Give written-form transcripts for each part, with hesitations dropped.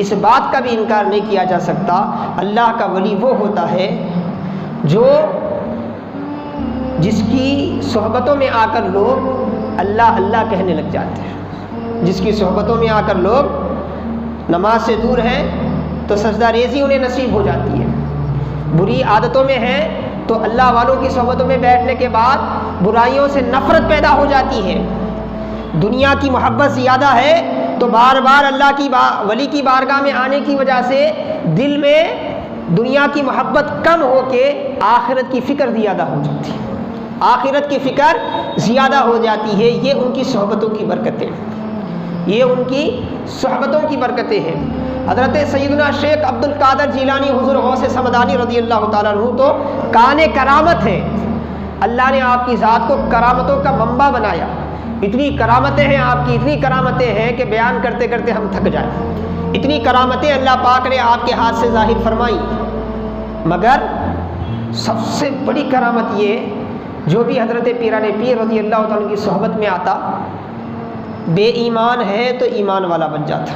اس بات کا بھی انکار نہیں کیا جا سکتا، اللہ کا ولی وہ ہوتا ہے جو جس کی صحبتوں میں آ کر لوگ اللہ اللہ کہنے لگ جاتے ہیں، جس کی صحبتوں میں آ کر لوگ نماز سے دور ہیں تو سجدہ ریزی انہیں نصیب ہو جاتی ہے، بری عادتوں میں ہیں تو اللہ والوں کی صحبتوں میں بیٹھنے کے بعد برائیوں سے نفرت پیدا ہو جاتی ہے، دنیا کی محبت زیادہ ہے تو بار بار اللہ کی ولی کی بارگاہ میں آنے کی وجہ سے دل میں دنیا کی محبت کم ہو کے آخرت کی فکر زیادہ ہو جاتی ہے، آخرت کی فکر زیادہ ہو جاتی ہے۔ یہ ان کی صحبتوں کی برکتیں، یہ ان کی صحبتوں کی برکتیں ہیں۔ حضرت سیدنا شیخ عبد القادر جیلانی حضور غوث سمدانی رضی اللہ تعالیٰ عنہ تو کان کرامت ہے، اللہ نے آپ کی ذات کو کرامتوں کا منبع بنایا، اتنی کرامتیں ہیں آپ کی، اتنی کرامتیں ہیں کہ بیان کرتے کرتے ہم تھک جائیں، اتنی کرامتیں اللہ پاک نے آپ کے ہاتھ سے ظاہر فرمائی، مگر سب سے بڑی کرامت یہ جو بھی حضرت پیران پیر رضی اللہ تعالیٰ کی صحبت میں آتا بے ایمان ہے تو ایمان والا بن جاتا،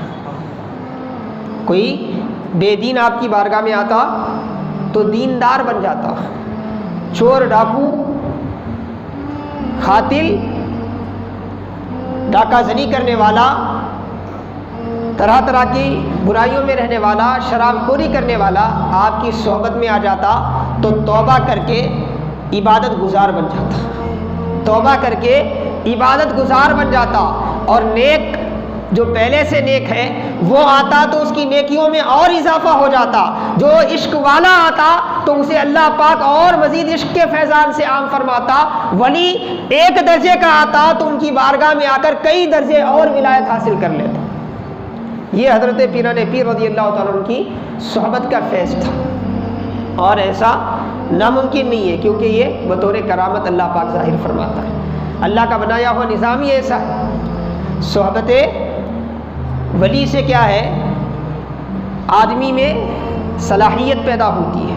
کوئی بے دین آپ کی بارگاہ میں آتا تو دیندار بن جاتا، چور ڈاکو قاتل ڈاکہ زنی کرنے والا، طرح طرح کی برائیوں میں رہنے والا، شراب خوری کرنے والا آپ کی صحبت میں آ جاتا تو توبہ کر کے عبادت گزار بن جاتا، توبہ کر کے عبادت گزار بن جاتا، اور نیک جو پہلے سے نیک ہے وہ آتا تو اس کی نیکیوں میں اور اضافہ ہو جاتا، جو عشق والا آتا تو اسے اللہ پاک اور مزید عشق کے فیضان سے عام فرماتا، ولی ایک درجے کا آتا تو ان کی بارگاہ میں آ کر کئی درجے اور ولایت حاصل کر لیتا۔ یہ حضرت پیران پیر رضی اللہ تعالیٰ عنہ کی صحبت کا فیض تھا، اور ایسا ناممکن نہیں ہے کیونکہ یہ بطور کرامت اللہ پاک ظاہر فرماتا ہے، اللہ کا بنایا ہوا نظام ہی ایسا ہے۔ صحبت ولی سے کیا ہے، آدمی میں صلاحیت پیدا ہوتی ہے،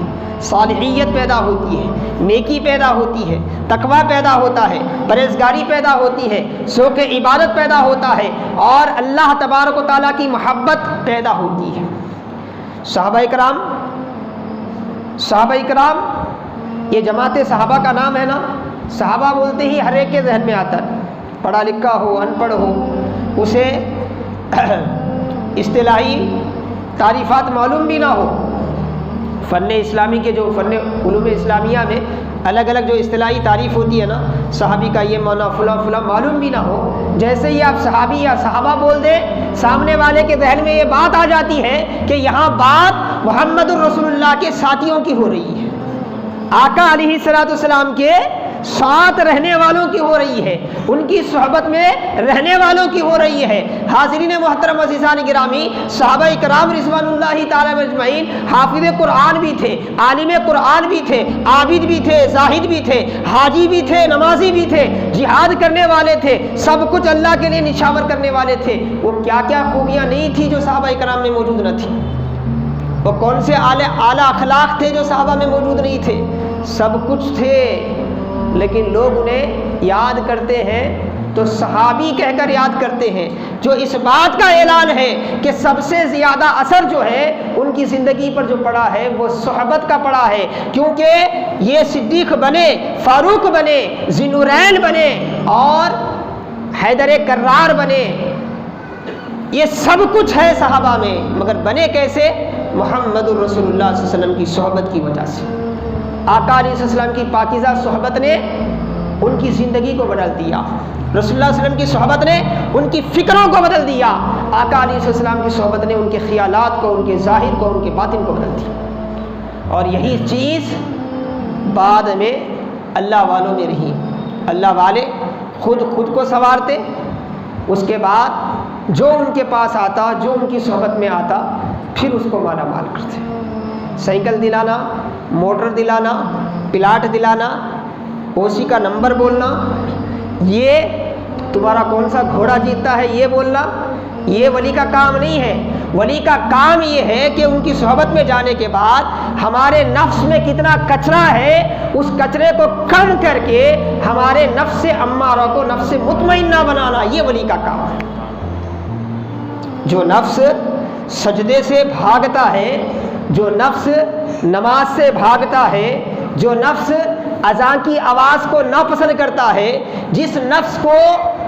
صالحیت پیدا ہوتی ہے، نیکی پیدا ہوتی ہے، تقوی پیدا ہوتا ہے، پرہیزگاری پیدا ہوتی ہے، ذوق عبادت پیدا ہوتا ہے، اور اللہ تبارک و تعالیٰ کی محبت پیدا ہوتی ہے۔ صحابہ کرام یہ جماعت صحابہ کا نام ہے نا، صحابہ بولتے ہی ہر ایک کے ذہن میں آتا ہے، پڑھا لکھا ہو ان پڑھ ہو اسے اصطلاحی تعریفات معلوم بھی نہ ہو، فن اسلامی کے جو فن علوم اسلامیہ میں الگ الگ جو اصطلاحی تعریف ہوتی ہے نا، صحابی کا یہ معنی فلاں فلاں معلوم بھی نہ ہو، جیسے ہی آپ صحابی یا صحابہ بول دیں سامنے والے کے ذہن میں یہ بات آ جاتی ہے کہ یہاں بات محمد الرسول اللہ کے ساتھیوں کی ہو رہی ہے، آقا علیہ الصلوۃ والسلام کے ساتھ رہنے والوں کی ہو رہی ہے، ان کی صحبت میں رہنے والوں کی ہو رہی ہے۔ حاضرین محترم عزیزان گرامی، صحابہ کرام رضوان اللہ تعالی اجمعین حافظ قرآن بھی تھے، عالم قرآن بھی تھے، عابد بھی تھے، زاہد بھی تھے، حاجی بھی تھے، نمازی بھی تھے، جہاد کرنے والے تھے، سب کچھ اللہ کے لیے نچھاور کرنے والے تھے۔ وہ کیا کیا خوبیاں نہیں تھی جو صحابہ کرام میں موجود نہ تھی، وہ کون سے اعلیٰ اخلاق تھے جو صحابہ میں موجود نہیں تھے، سب کچھ تھے، لیکن لوگ انہیں یاد کرتے ہیں تو صحابی کہہ کر یاد کرتے ہیں، جو اس بات کا اعلان ہے کہ سب سے زیادہ اثر جو ہے ان کی زندگی پر جو پڑا ہے وہ صحبت کا پڑا ہے، کیونکہ یہ صدیق بنے، فاروق بنے، ذی النورین بنے اور حیدر کرار بنے، یہ سب کچھ ہے صحابہ میں، مگر بنے کیسے؟ محمد الرسول اللہ صلی اللہ علیہ وسلم کی صحبت کی وجہ سے۔ آقا علیہ السلام کی پاکیزہ صحبت نے ان کی زندگی کو بدل دیا، رسول اللہ صلی اللہ علیہ وسلم کی صحبت نے ان کی فکروں کو بدل دیا، آقا علیہ السلام کی صحبت نے ان کے خیالات کو، ان کے ظاہر کو، ان کے باطن کو بدل دیا، اور یہی چیز بعد میں اللہ والوں میں رہی۔ اللہ والے خود کو سنوارتے، اس کے بعد جو ان کے پاس آتا، جو ان کی صحبت میں آتا، پھر اس کو مالا مال کرتے، سائیکل دلانا، موٹر دلانا، پلاٹ دلانا، اوسی کا نمبر بولنا، یہ تمہارا کون سا گھوڑا جیتتا ہے یہ بولنا، یہ ولی کا کام نہیں ہے۔ ولی کا کام یہ ہے کہ ان کی صحبت میں جانے کے بعد ہمارے نفس میں کتنا کچرا ہے اس کچرے کو کم کر کے ہمارے نفس امارہ کو نفس مطمئنہ بنانا، یہ ولی کا کام ہے۔ جو نفس سجدے سے بھاگتا ہے، جو نفس نماز سے بھاگتا ہے، جو نفس اذان کی آواز کو ناپسند کرتا ہے، جس نفس کو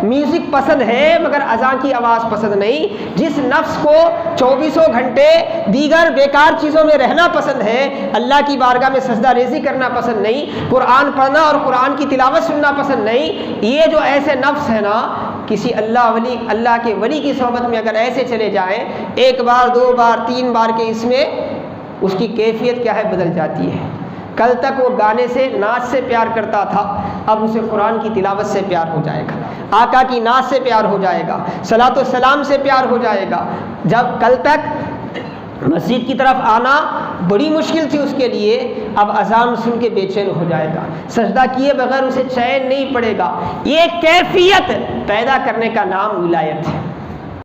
میوزک پسند ہے مگر اذان کی آواز پسند نہیں، جس نفس کو 24 گھنٹے دیگر بیکار چیزوں میں رہنا پسند ہے، اللہ کی بارگاہ میں سجدہ ریزی کرنا پسند نہیں، قرآن پڑھنا اور قرآن کی تلاوت سننا پسند نہیں، یہ جو ایسے نفس ہے نا، کسی اللہ کے ولی کی صحبت میں اگر ایسے چلے جائیں، ایک بار 2 بار 3 بار کے اس میں اس کی کیفیت کیا ہے، بدل جاتی ہے۔ کل تک وہ گانے سے ناچ سے پیار کرتا تھا، اب اسے قرآن کی تلاوت سے پیار ہو جائے گا، آقا کی نعت سے پیار ہو جائے گا، صلاۃ و سلام سے پیار ہو جائے گا۔ جب کل تک مسجد کی طرف آنا بڑی مشکل تھی اس کے لیے، اب اذان سن کے بے چین ہو جائے گا، سجدہ کیے بغیر اسے چین نہیں پڑے گا۔ یہ کیفیت پیدا کرنے کا نام ولایت ہے۔